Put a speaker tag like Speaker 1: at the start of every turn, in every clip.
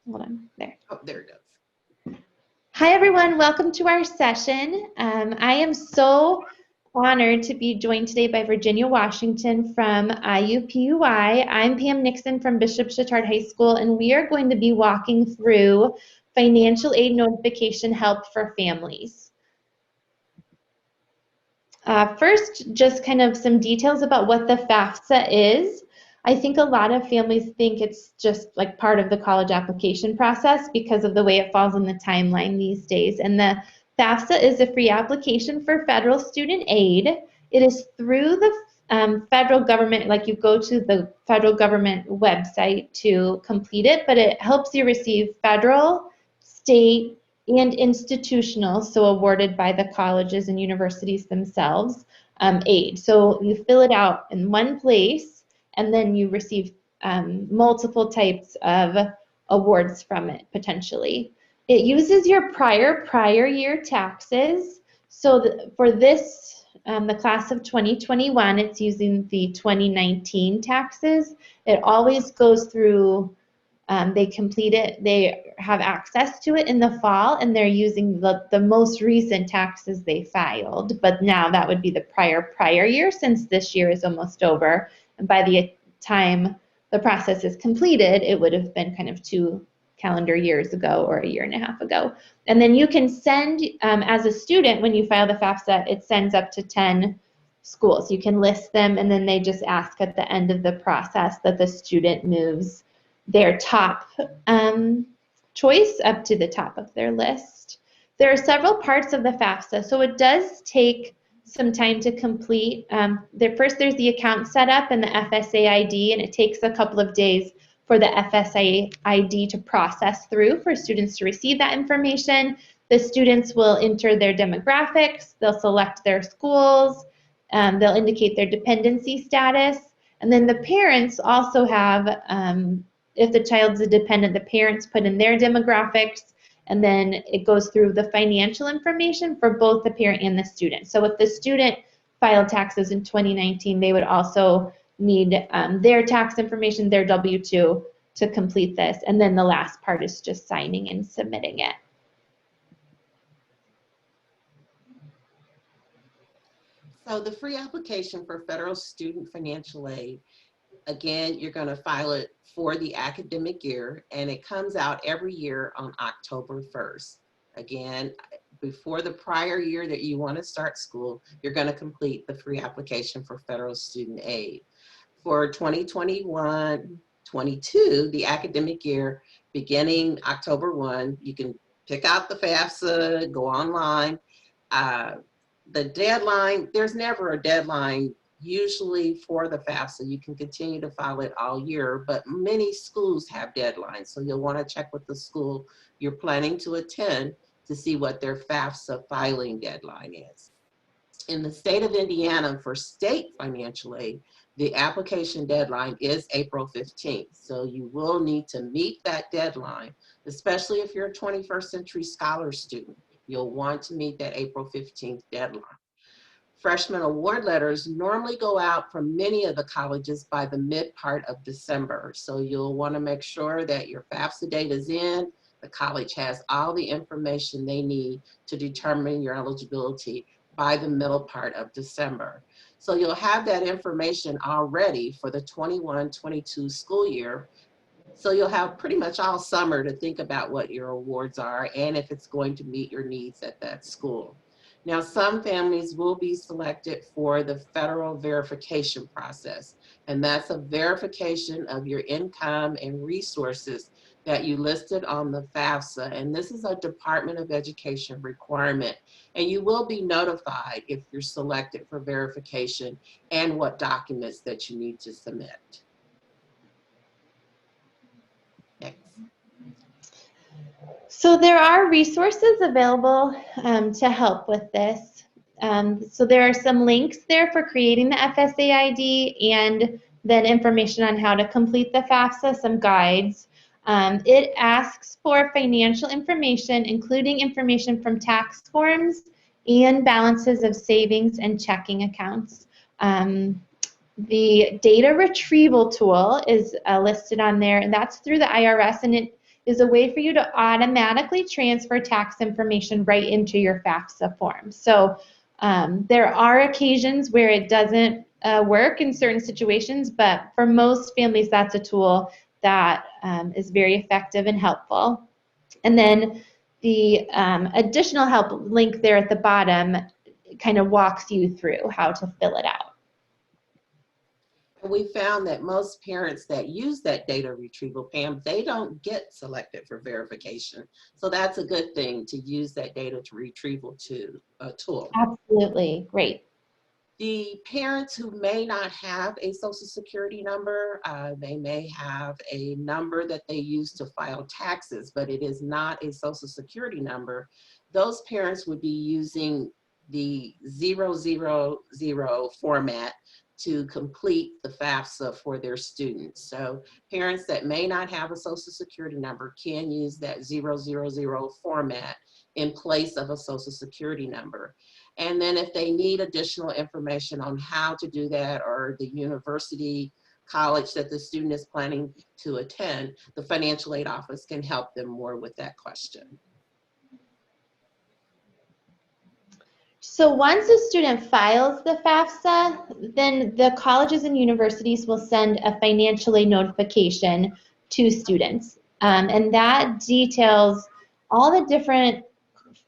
Speaker 1: hold on, there.
Speaker 2: Oh, there it goes.
Speaker 1: Hi, everyone. Welcome to our session. I am so honored to be joined today by Virginia Washington from IUPUI. I'm Pam Nixon from Bishop Chatard High School, and we are going to be walking through financial aid notification help for families. First, just kind of some details about what the FAFSA is. I think a lot of families think it's just like part of the college application process because of the way it falls in the timeline these days. And the FAFSA is a free application for federal student aid. It is through the federal government, like you go to the federal government website to complete it, but it helps you receive federal, state, and institutional, so awarded by the colleges and universities themselves, aid. So you fill it out in one place, and then you receive multiple types of awards from it, potentially. It uses your prior year taxes. So for this, the class of 2021, it's using the 2019 taxes. It always goes through they complete it, they have access to it in the fall, and they're using the most recent taxes they filed. But now that would be the prior year, since this year is almost over. And by the time the process is completed, it would have been kind of 2 calendar years ago or a year and a half ago. And then you can send, as a student, when you file the FAFSA, it sends up to 10 schools. You can list them, and then they just ask at the end of the process that the student moves their top choice up to the top of their list. There are several parts of the FAFSA, so it does take some time to complete. First, there's the account setup and the FSA ID, and it takes a couple of days for the FSA ID to process through for students to receive that information. The students will enter their demographics, they'll select their schools, they'll indicate their dependency status, and then the parents also have if the child's a dependent, the parents put in their demographics, and then it goes through the financial information for both the parent and the student. So if the student filed taxes in 2019, they would also need their tax information, their W-2 to complete this. And then the last part is just signing and submitting it.
Speaker 2: So the free application for federal student financial aid, again, you're going to file it for the academic year, and it comes out every year on October 1st. Again, before the prior year that you want to start school, you're going to complete the free application for federal student aid. For 2021-22, the academic year, beginning October 1, you can pick out the FAFSA, go online. The deadline, there's never a deadline usually for the FAFSA. You can continue to file it all year, but many schools have deadlines. So you'll want to check with the school you're planning to attend to see what their FAFSA filing deadline is. In the state of Indiana, for state financial aid, the application deadline is April 15th. So you will need to meet that deadline, especially if you're a 21st Century Scholars student. You'll want to meet that April 15th deadline. Freshman award letters normally go out from many of the colleges by the mid part of December. So you'll want to make sure that your FAFSA date is in, the college has all the information they need to determine your eligibility by the middle part of December. So you'll have that information already for the 21-22 school year. So you'll have pretty much all summer to think about what your awards are and if it's going to meet your needs at that school. Now, some families will be selected for the federal verification process, and that's a verification of your income and resources that you listed on the FAFSA, and this is a Department of Education requirement, and you will be notified if you're selected for verification and what documents that you need to submit. Next.
Speaker 1: So there are resources available to help with this. So there are some links there for creating the FSA ID and then information on how to complete the FAFSA, some guides. It asks for financial information, including information from tax forms and balances of savings and checking accounts. The data retrieval tool is listed on there, and that's through the IRS, and is a way for you to automatically transfer tax information right into your FAFSA form. So there are occasions where it doesn't work in certain situations, but for most families, that's a tool that is very effective and helpful. And then the additional help link there at the bottom kind of walks you through how to fill it out.
Speaker 2: We found that most parents that use that data retrieval, Pam, they don't get selected for verification. So that's a good thing to use that data to retrieval tool.
Speaker 1: Absolutely, great.
Speaker 2: The parents who may not have a Social Security number, they may have a number that they use to file taxes, but it is not a Social Security number. Those parents would be using the 000 format to complete the FAFSA for their students. So parents that may not have a Social Security number can use that 000 format in place of a Social Security number. And then if they need additional information on how to do that, or the university, college that the student is planning to attend, the financial aid office can help them more with that question.
Speaker 1: So once a student files the FAFSA, then the colleges and universities will send a financial aid notification to students. And that details all the different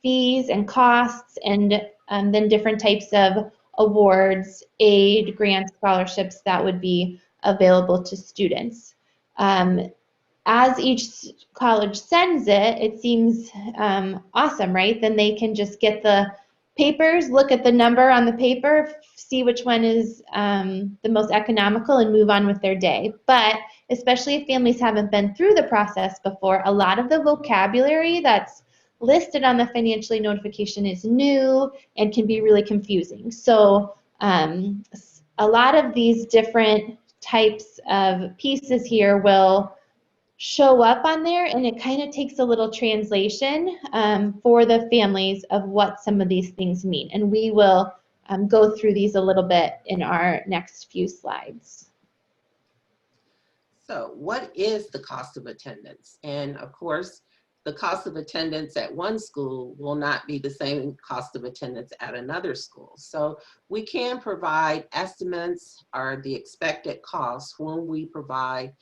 Speaker 1: fees and costs, and then different types of awards, aid, grants, scholarships that would be available to students. As each college sends it, it seems awesome, right? Then they can just get the papers, look at the number on the paper, see which one is the most economical, and move on with their day. But especially if families haven't been through the process before, a lot of the vocabulary that's listed on the financial aid notification is new and can be really confusing. So a lot of these different types of pieces here will show up on there, and it kind of takes a little translation for the families of what some of these things mean. And we will go through these a little bit in our next few slides.
Speaker 2: So what is the cost of attendance? And of course, the cost of attendance at one school will not be the same cost of attendance at another school. So we can provide estimates or the expected costs when we provide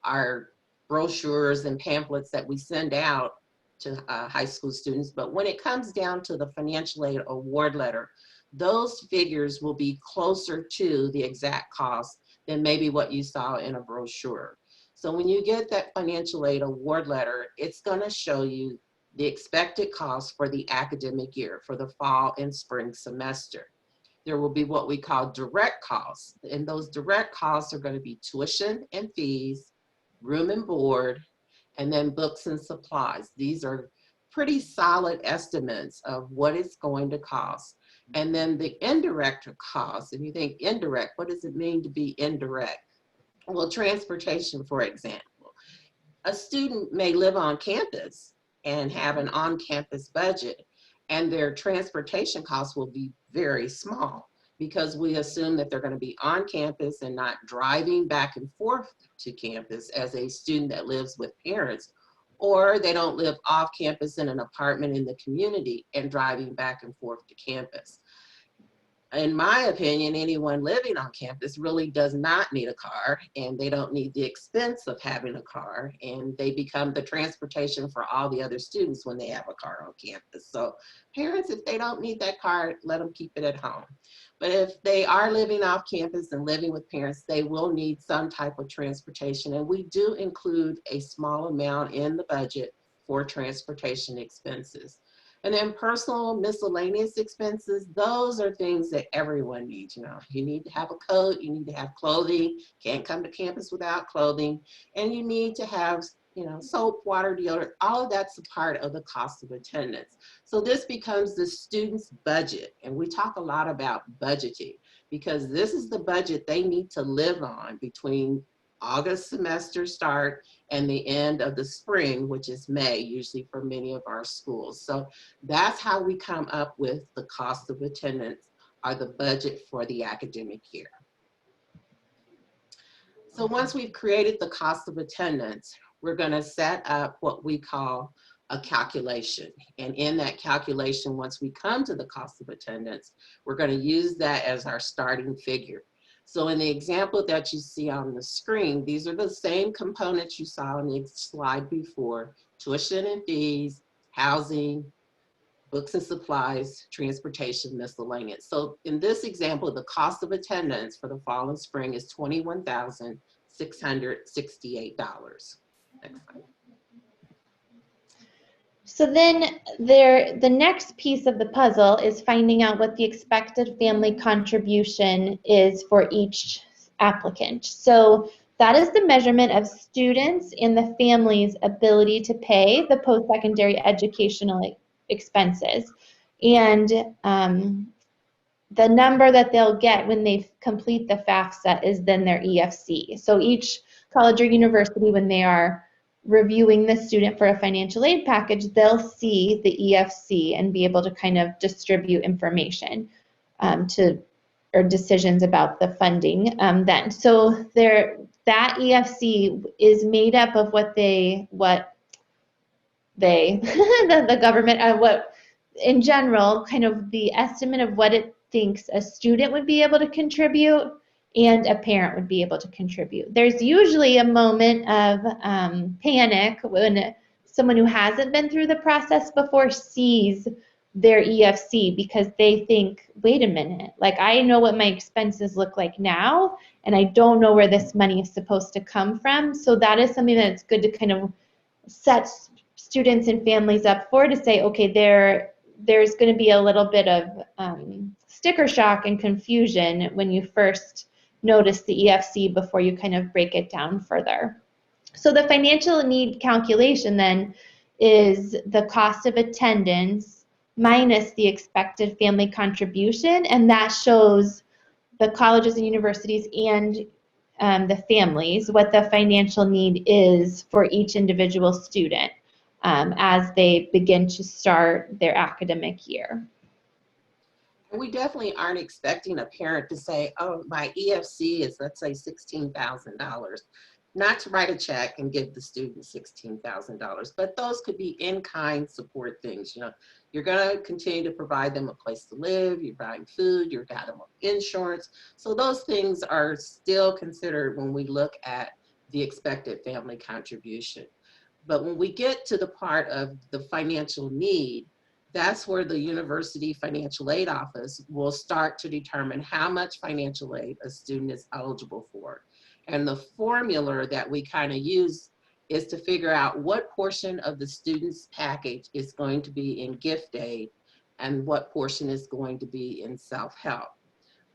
Speaker 2: our brochures and pamphlets that we send out to high school students. But when it comes down to the financial aid award letter, those figures will be closer to the exact cost than maybe what you saw in a brochure. So when you get that financial aid award letter, it's going to show you the expected cost for the academic year, for the fall and spring semester. There will be what we call direct costs, and those direct costs are going to be tuition and fees, room and board, and then books and supplies. These are pretty solid estimates of what it's going to cost. And then the indirect costs, and you think indirect, what does it mean to be indirect? Well, transportation, for example. A student may live on campus and have an on-campus budget, and their transportation costs will be very small because we assume that they're going to be on campus and not driving back and forth to campus as a student that lives with parents, or they don't live off campus in an apartment in the community and driving back and forth to campus. In my opinion, anyone living on campus really does not need a car, and they don't need the expense of having a car, and they become the transportation for all the other students when they have a car on campus. So parents, if they don't need that car, let them keep it at home. But if they are living off campus and living with parents, they will need some type of transportation, and we do include a small amount in the budget for transportation expenses. And then personal miscellaneous expenses, those are things that everyone needs. You know, you need to have a coat, you need to have clothing, can't come to campus without clothing, and you need to have, you know, soap, water, deodorant, all of that's a part of the cost of attendance. So this becomes the student's budget, and we talk a lot about budgeting because this is the budget they need to live on between August semester start and the end of the spring, which is May, usually for many of our schools. So that's how we come up with the cost of attendance, or the budget for the academic year. So once we've created the cost of attendance, we're going to set up what we call a calculation. And in that calculation, once we come to the cost of attendance, we're going to use that as our starting figure. So in the example that you see on the screen, these are the same components you saw on the slide before: tuition and fees, housing, books and supplies, transportation, miscellaneous. So in this example, the cost of attendance for the fall and spring is $21,668. Next slide.
Speaker 1: So then the next piece of the puzzle is finding out what the expected family contribution is for each applicant. So that is the measurement of students and the family's ability to pay the post-secondary educational expenses. And the number that they'll get when they complete the FAFSA is then their EFC. So each college or university, when they are reviewing the student for a financial aid package, they'll see the EFC and be able to kind of distribute information or decisions about the funding then. So that EFC is made up of the government, what in general, kind of the estimate of what it thinks a student would be able to contribute and a parent would be able to contribute. There's usually a moment of panic when someone who hasn't been through the process before sees their EFC, because they think, wait a minute, like I know what my expenses look like now, and I don't know where this money is supposed to come from. So that is something that's good to kind of set students and families up for, to say, okay, there's going to be a little bit of sticker shock and confusion when you first notice the EFC before you kind of break it down further. So the financial need calculation then is the cost of attendance minus the expected family contribution, and that shows the colleges and universities and the families what the financial need is for each individual student as they begin to start their academic year.
Speaker 2: We definitely aren't expecting a parent to say, oh, my EFC is, let's say, $16,000. Not to write a check and give the student $16,000, but those could be in-kind support things. You know, you're going to continue to provide them a place to live, you're buying food, you're got them insurance. So those things are still considered when we look at the expected family contribution. But when we get to the part of the financial need, that's where the University Financial Aid Office will start to determine how much financial aid a student is eligible for. And the formula that we kind of use is to figure out what portion of the student's package is going to be in gift aid and what portion is going to be in self-help.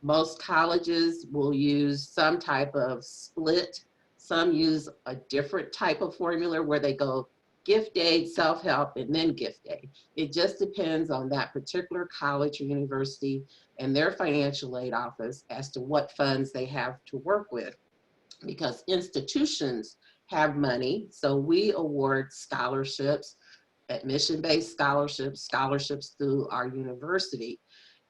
Speaker 2: Most colleges will use some type of split. Some use a different type of formula where they go gift aid, self-help, and then gift aid. It just depends on that particular college or university and their financial aid office as to what funds they have to work with. Because institutions have money, so we award scholarships, admission-based scholarships, scholarships through our university.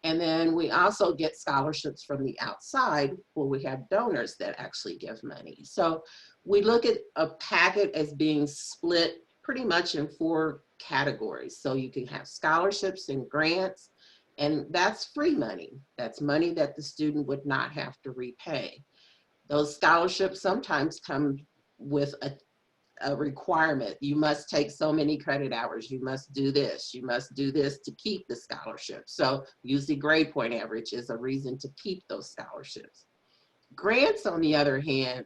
Speaker 2: And then we also get scholarships from the outside where we have donors that actually give money. So we look at a packet as being split pretty much in 4 categories. So you can have scholarships and grants, and that's free money. That's money that the student would not have to repay. Those scholarships sometimes come with a requirement. You must take so many credit hours. You must do this. You must do this to keep the scholarship. So usually grade point average is a reason to keep those scholarships. Grants, on the other hand,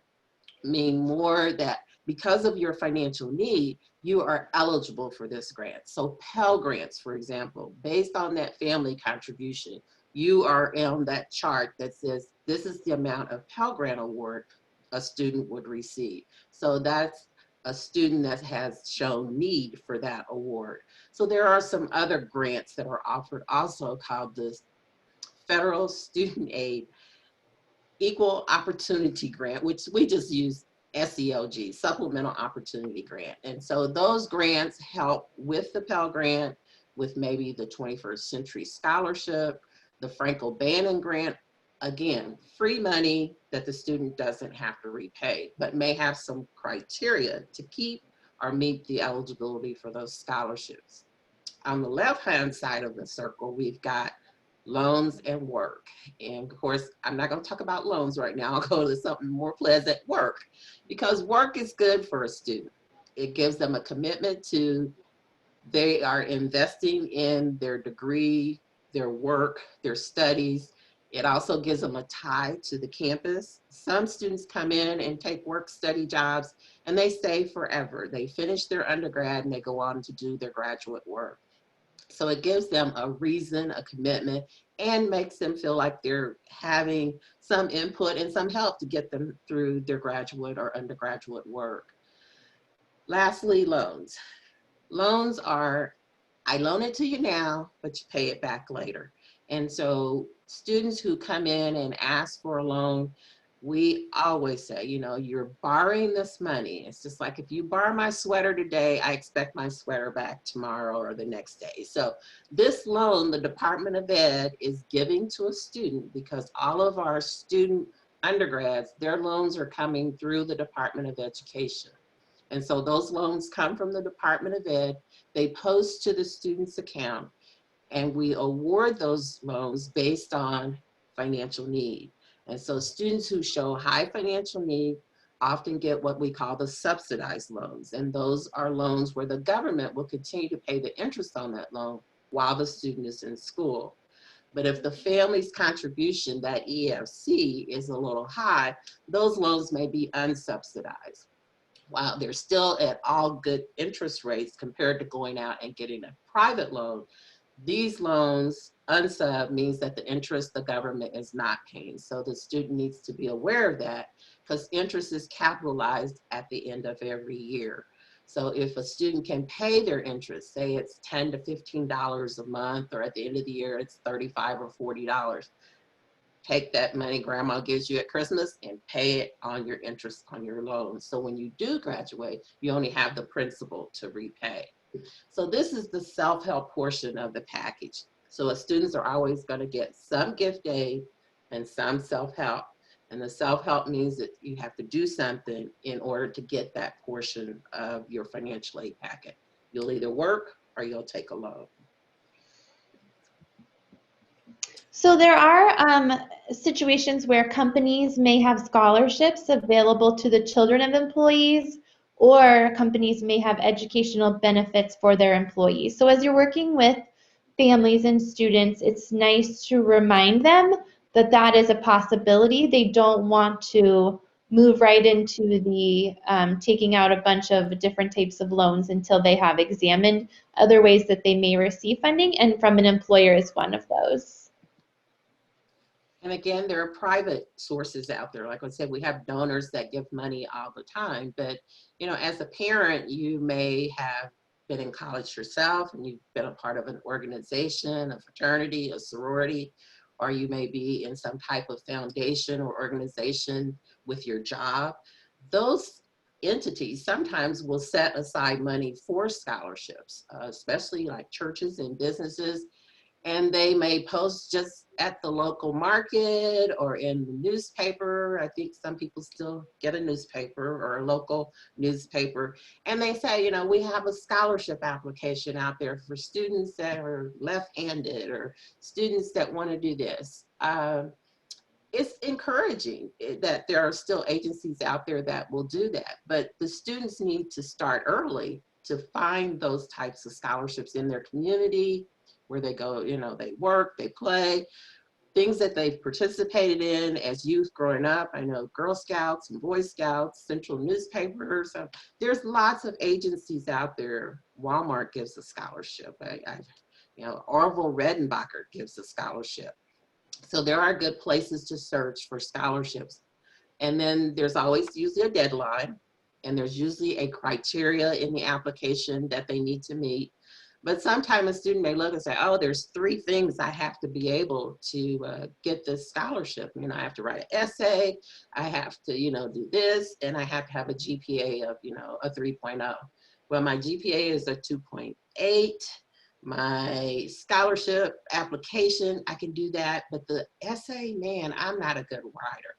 Speaker 2: mean more that because of your financial need, you are eligible for this grant. So Pell Grants, for example, based on that family contribution, you are on that chart that says this is the amount of Pell Grant award a student would receive. So that's a student that has shown need for that award. So there are some other grants that are offered also called the Federal Student Aid Equal Opportunity Grant, which we just use SEOG, Supplemental Opportunity Grant. And so those grants help with the Pell Grant, with maybe the 21st Century Scholarship, the Frank O'Bannon Grant Again, free money that the student doesn't have to repay, but may have some criteria to keep or meet the eligibility for those scholarships. On the left-hand side of the circle, we've got loans and work. And of course, I'm not going to talk about loans right now. I'll go to something more pleasant, work, because work is good for a student. It gives them a commitment to, they are investing in their degree, their work, their studies. It also gives them a tie to the campus. Some students come in and take work study jobs and they stay forever. They finish their undergrad and they go on to do their graduate work. So it gives them a reason, a commitment, and makes them feel like they're having some input and some help to get them through their graduate or undergraduate work. Lastly, loans. Loans are, I loan it to you now, but you pay it back later. And so students who come in and ask for a loan, we always say, you know, you're borrowing this money. It's just like, if you borrow my sweater today, I expect my sweater back tomorrow or the next day. So this loan, the Department of Ed is giving to a student, because all of our student undergrads, their loans are coming through the Department of Education. And so those loans come from the Department of Ed, they post to the student's account, and we award those loans based on financial need. And so students who show high financial need often get what we call the subsidized loans. And those are loans where the government will continue to pay the interest on that loan while the student is in school. But if the family's contribution, that EFC, is a little high, those loans may be unsubsidized. While they're still at all good interest rates compared to going out and getting a private loan, these loans, unsub, means that the interest the government is not paying. So the student needs to be aware of that, because interest is capitalized at the end of every year. So if a student can pay their interest, say it's $10 to $15 a month, or at the end of the year it's $35 or $40, take that money grandma gives you at Christmas and pay it on your interest on your loan. So when you do graduate, you only have the principal to repay. So this is the self-help portion of the package. So students are always going to get some gift aid and some self-help. And the self-help means that you have to do something in order to get that portion of your financial aid packet. You'll either work or you'll take a loan.
Speaker 1: So there are situations where companies may have scholarships available to the children of employees, or companies may have educational benefits for their employees. So as you're working with families and students, it's nice to remind them that that is a possibility. They don't want to move right into the taking out a bunch of different types of loans until they have examined other ways that they may receive funding, and from an employer is one of those.
Speaker 2: And again, there are private sources out there. Like I said, we have donors that give money all the time. But, you know, as a parent, you may have been in college yourself and you've been a part of an organization, a fraternity, a sorority, or you may be in some type of foundation or organization with your job. Those entities sometimes will set aside money for scholarships, especially like churches and businesses. And they may post just at the local market or in the newspaper. I think some people still get a newspaper or a local newspaper. And they say, you know, we have a scholarship application out there for students that are left-handed or students that want to do this. It's encouraging that there are still agencies out there that will do that. But the students need to start early to find those types of scholarships in their community, where they go, you know, they work, they play, things that they've participated in as youth growing up. I know Girl Scouts and Boy Scouts, Central Newspapers. There's lots of agencies out there. Walmart gives a scholarship. You know, Orville Redenbacher gives a scholarship. So there are good places to search for scholarships. And then there's always usually a deadline, and there's usually a criteria in the application that they need to meet. But sometimes a student may look and say, oh, there's 3 things I have to be able to get this scholarship. You know, I have to write an essay, I have to, you know, do this, and I have to have a GPA of, you know, a 3.0. Well, my GPA is a 2.8. My scholarship application, I can do that. But the essay, man, I'm not a good writer.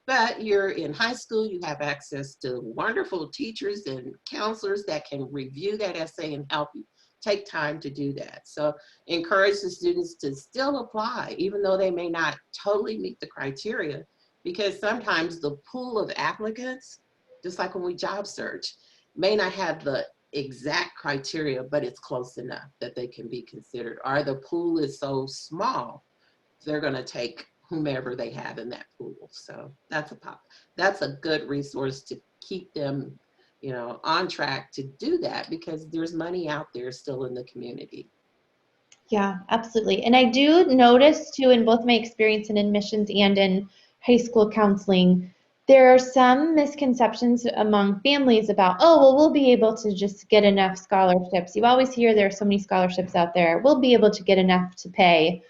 Speaker 2: But you're in high school, you have access to wonderful teachers and counselors that can review that essay and help you take time to do that. So encourage the students to still apply, even though they may not totally meet the criteria, because sometimes the pool of applicants, just like when we job search, may not have the exact criteria, but it's close enough that they can be considered. Or the pool is so small, they're going to take whomever they have in that pool. So that's a good resource to keep them, you know, on track to do that, because there's money out there still in the community.
Speaker 1: Yeah, absolutely. And I do notice too, in both my experience in admissions and in high school counseling, there are some misconceptions among families about, oh, well, we'll be able to just get enough scholarships. You always hear there are so many scholarships out there. We'll be able to get enough to pay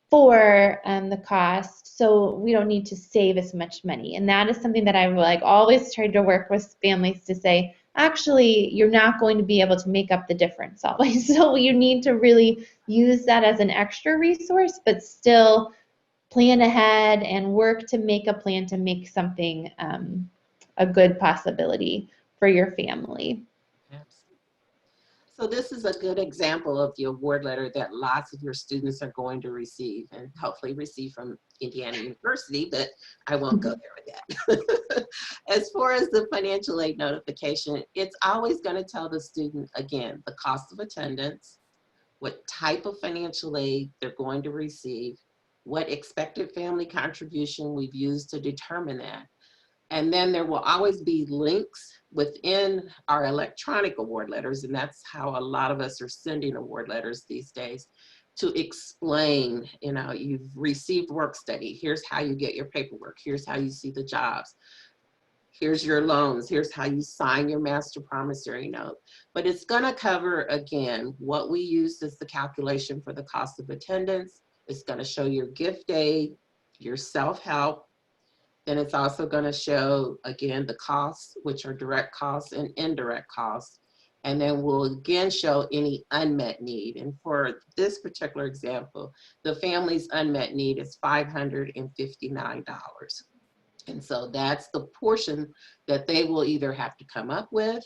Speaker 1: for the cost, so we don't need to save as much money. And that is something that I like always try to work with families to say, actually, you're not going to be able to make up the difference always. So you need to really use that as an extra resource, but still plan ahead and work to make a plan to make something a good possibility for your family.
Speaker 2: Absolutely. So this is a good example of the award letter that lots of your students are going to receive, and hopefully receive from Indiana University, but I won't go there with that. As far as the financial aid notification, it's always going to tell the student, again, the cost of attendance, what type of financial aid they're going to receive, what expected family contribution we've used to determine that. And then there will always be links within our electronic award letters, and that's how a lot of us are sending award letters these days, to explain, you know, you've received work study, here's how you get your paperwork, here's how you see the jobs, here's your loans, here's how you sign your master promissory note. But it's gonna cover, again, what we used as the calculation for the cost of attendance. It's gonna show your gift aid, your self-help. Then it's also going to show, again, the costs, which are direct costs and indirect costs. And then we'll again show any unmet need. And for this particular example, the family's unmet need is $559. And so that's the portion that they will either have to come up with,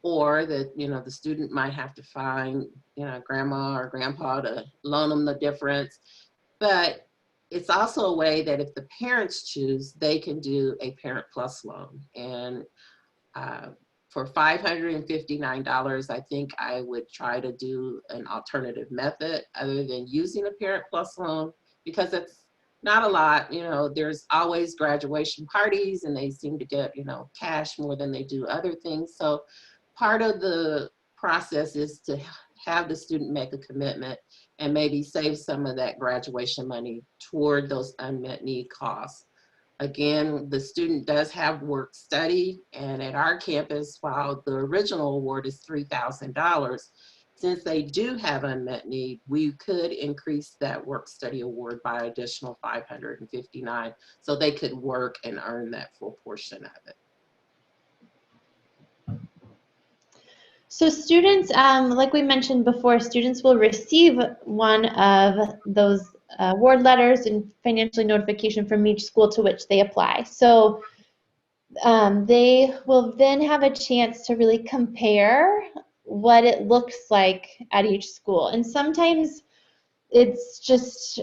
Speaker 2: or that, you know, the student might have to find, you know, grandma or grandpa to loan them the difference. But it's also a way that if the parents choose, they can do a Parent Plus loan. And for $559, I think I would try to do an alternative method other than using a Parent Plus loan, because it's not a lot. You know, there's always graduation parties and they seem to get, you know, cash more than they do other things. So part of the process is to have the student make a commitment and maybe save some of that graduation money toward those unmet need costs. Again, the student does have work study, and at our campus, while the original award is $3,000, since they do have unmet need, we could increase that work study award by additional $559, so they could work and earn that full portion of it.
Speaker 1: So students, like we mentioned before, students will receive one of those award letters and financial notification from each school to which they apply. So they will then have a chance to really compare what it looks like at each school. And sometimes it's just,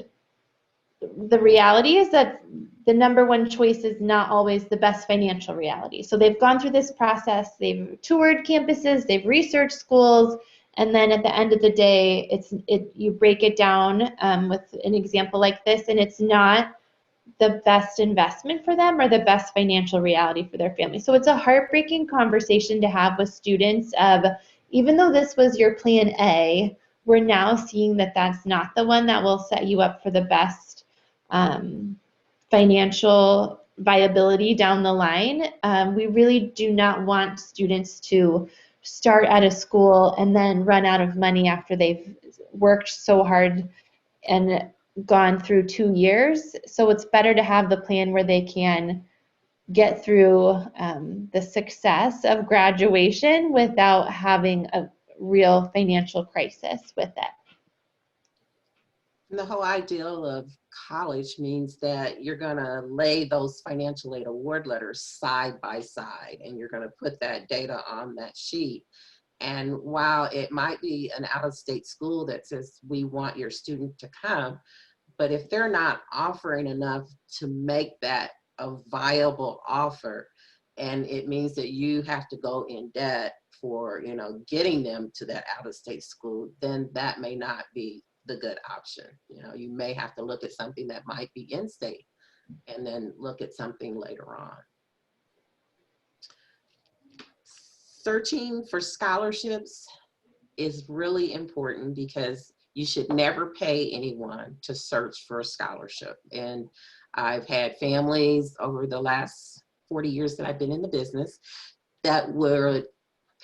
Speaker 1: the reality is that the number one choice is not always the best financial reality. So they've gone through this process, they've toured campuses, they've researched schools, and then at the end of the day, you break it down with an example like this, and it's not the best investment for them or the best financial reality for their family. So it's a heartbreaking conversation to have with students of, even though this was your plan A, we're now seeing that that's not the one that will set you up for the best financial viability down the line. We really do not want students to start at a school and then run out of money after they've worked so hard and gone through 2 years. So it's better to have the plan where they can get through the success of graduation without having a real financial crisis with it.
Speaker 2: And the whole ideal of college means that you're going to lay those financial aid award letters side by side, and you're going to put that data on that sheet. And while it might be an out-of-state school that says, we want your student to come, but if they're not offering enough to make that a viable offer, and it means that you have to go in debt for, getting them to that out-of-state school, then that may not be the good option. You may have to look at something that might be in-state and then look at something later on. Searching for scholarships is really important because you should never pay anyone to search for a scholarship. And I've had families over the last 40 years that I've been in the business that would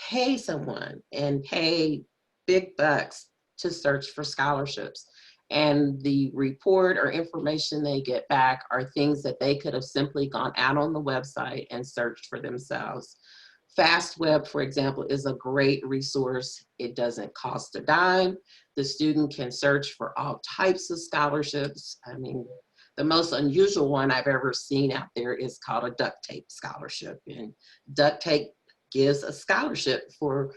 Speaker 2: pay someone and pay big bucks to search for scholarships. And the report or information they get back are things that they could have simply gone out on the website and searched for themselves. FastWeb, for example, is a great resource. It doesn't cost a dime. The student can search for all types of scholarships. I mean, the most unusual one I've ever seen out there is called a duct tape scholarship. And duct tape gives a scholarship for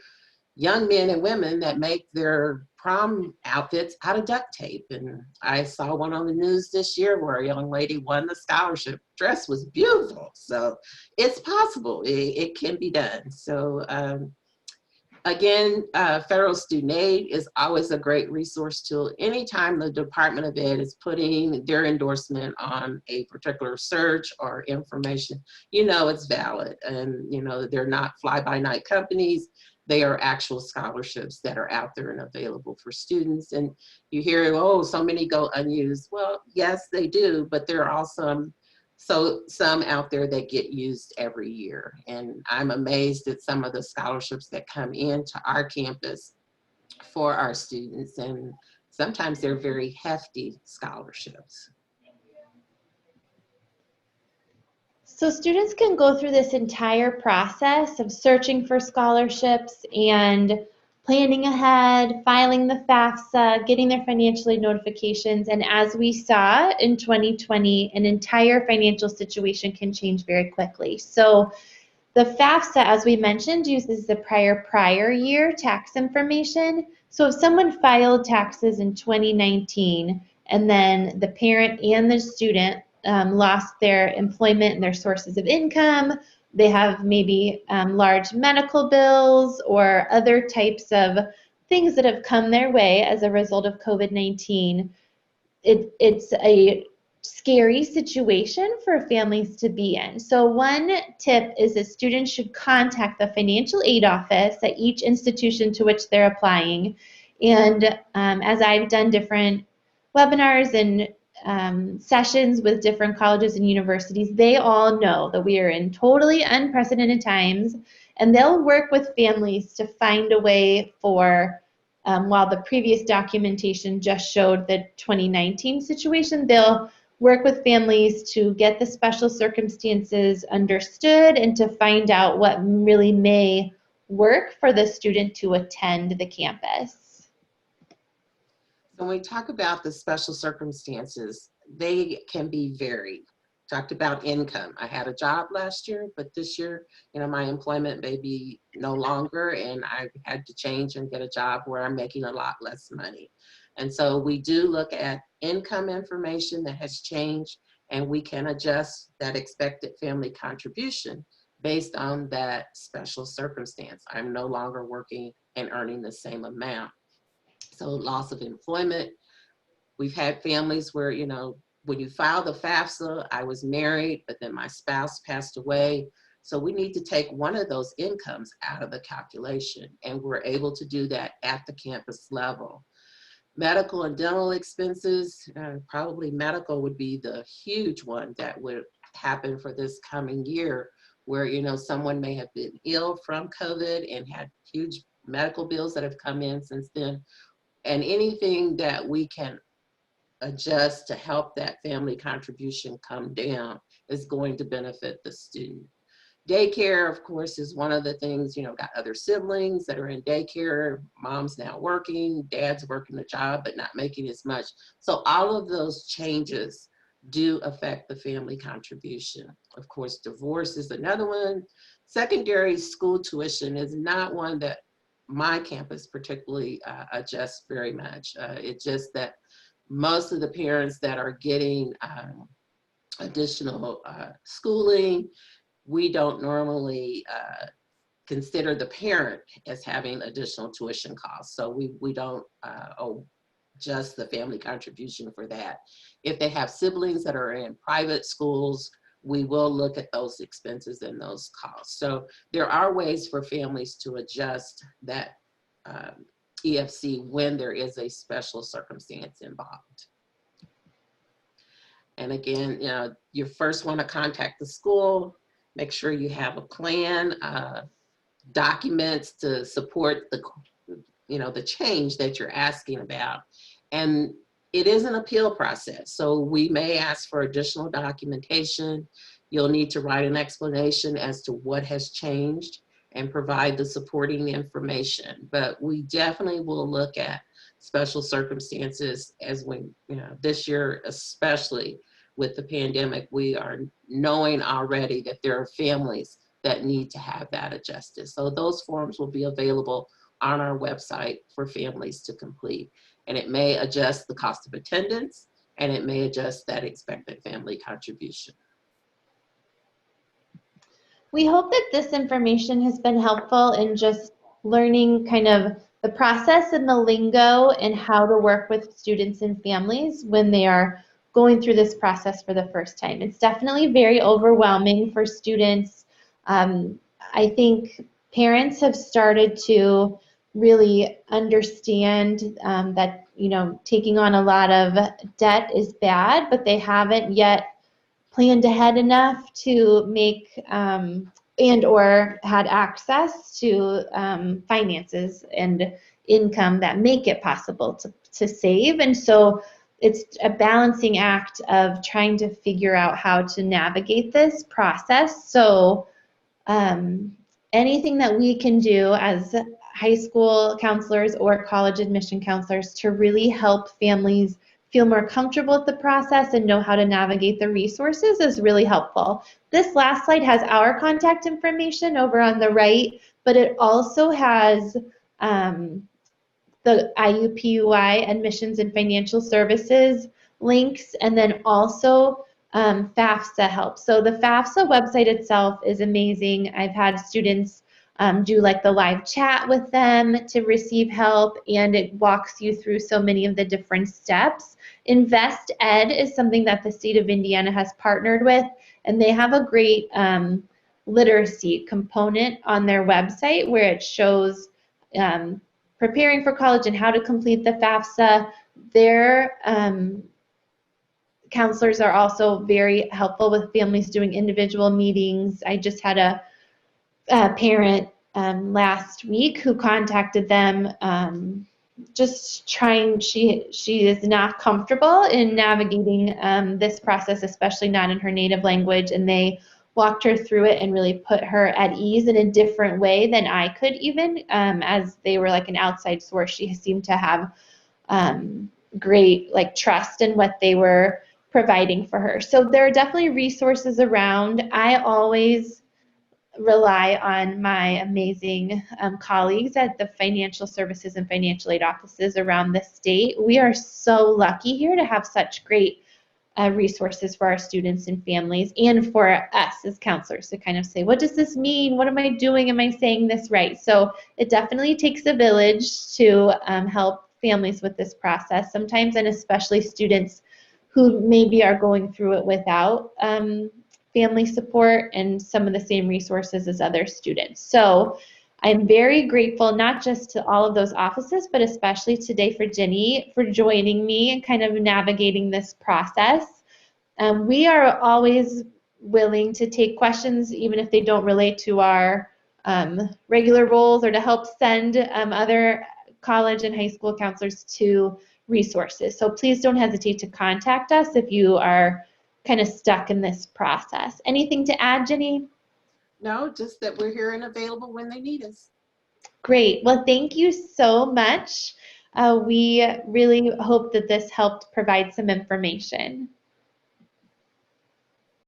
Speaker 2: young men and women that make their prom outfits out of duct tape. And I saw one on the news this year where a young lady won the scholarship. Dress was beautiful. So it's possible. It can be done. So again, federal student aid is always a great resource tool. Anytime the Department of Ed is putting their endorsement on a particular search or information, it's valid. And, they're not fly-by-night companies. They are actual scholarships that are out there and available for students. And you hear, oh, so many go unused. Well, yes, they do, but there are also some out there that get used every year. And I'm amazed at some of the scholarships that come into our campus for our students. And sometimes they're very hefty scholarships.
Speaker 1: So students can go through this entire process of searching for scholarships and planning ahead, filing the FAFSA, getting their financial aid notifications, and as we saw in 2020, an entire financial situation can change very quickly. So the FAFSA, as we mentioned, uses the prior year tax information. So if someone filed taxes in 2019 and then the parent and the student lost their employment and their sources of income, they have maybe large medical bills or other types of things that have come their way as a result of COVID-19, it's a scary situation for families to be in. So one tip is that students should contact the financial aid office at each institution to which they're applying. And as I've done different webinars and sessions with different colleges and universities, they all know that we are in totally unprecedented times, and they'll work with families to find a way for while the previous documentation just showed the 2019 situation, they'll work with families to get the special circumstances understood and to find out what really may work for the student to attend the campus.
Speaker 2: When we talk about the special circumstances, they can be varied. Talked about income. I had a job last year, but this year, my employment may be no longer, and I had to change and get a job where I'm making a lot less money. And so we do look at income information that has changed, and we can adjust that expected family contribution based on that special circumstance. I'm no longer working and earning the same amount. So loss of employment. We've had families where, when you file the FAFSA, I was married, but then my spouse passed away. So we need to take one of those incomes out of the calculation, and we're able to do that at the campus level. Medical and dental expenses, probably medical would be the huge one that would happen for this coming year, where, someone may have been ill from COVID and had huge medical bills that have come in since then. And anything that we can adjust to help that family contribution come down is going to benefit the student. Daycare, of course, is one of the things, you know, got other siblings that are in daycare. Mom's now working, dad's working a job, but not making as much. So all of those changes do affect the family contribution. Of course, divorce is another one. Secondary school tuition is not one that my campus particularly adjusts very much. It's just that most of the parents that are getting additional schooling, we don't normally consider the parent as having additional tuition costs. So we don't adjust the family contribution for that. If they have siblings that are in private schools, we will look at those expenses and those costs. So there are ways for families to adjust that EFC when there is a special circumstance involved. And again, you know, you first want to contact the school, make sure you have a plan, documents to support the, you know, the change that you're asking about. And it is an appeal process. So we may ask for additional documentation. You'll need to write an explanation as to what has changed and provide the supporting information. But we definitely will look at special circumstances as we, you know, this year, especially with the pandemic, we are knowing already that there are families that need to have that adjusted. So those forms will be available on our website for families to complete. And it may adjust the cost of attendance, and it may adjust that expected family contribution.
Speaker 1: We hope that this information has been helpful in just learning kind of the process and the lingo and how to work with students and families when they are going through this process for the first time. It's definitely very overwhelming for students. I think parents have started to really understand that, you know, taking on a lot of debt is bad, but they haven't yet planned ahead enough to make and or had access to finances and income that make it possible to save. And so it's a balancing act of trying to figure out how to navigate this process. So anything that we can do as high school counselors or college admission counselors to really help families feel more comfortable with the process and know how to navigate the resources is really helpful. This last slide has our contact information over on the right, but it also has the IUPUI admissions and financial services links, and then also FAFSA help. So the FAFSA website itself is amazing. I've had students do like the live chat with them to receive help, and it walks you through so many of the different steps. Invest Ed is something that the state of Indiana has partnered with, and they have a great literacy component on their website where it shows preparing for college and how to complete the FAFSA. Their counselors are also very helpful with families doing individual meetings. I just had a parent last week who contacted them just trying, she is not comfortable in navigating this process, especially not in her native language, and they walked her through it and really put her at ease in a different way than I could even, as they were like an outside source. She seemed to have great like trust in what they were providing for her. So there are definitely resources around. I always rely on my amazing colleagues at the financial services and financial aid offices around the state. We are so lucky here to have such great resources for our students and families, and for us as counselors to kind of say, what does this mean? What am I doing? Am I saying this right? So it definitely takes a village to help families with this process sometimes, and especially students who maybe are going through it without family support and some of the same resources as other students. So I'm very grateful not just to all of those offices, but especially today for Jenny for joining me and kind of navigating this process. We are always willing to take questions, even if they don't relate to our regular roles, or to help send other college and high school counselors to resources. So please don't hesitate to contact us if you are kind of stuck in this process. Anything to add, Jenny?
Speaker 2: No, just that we're here and available when they need us.
Speaker 1: Great. Well, thank you so much. We really hope that this helped provide some information.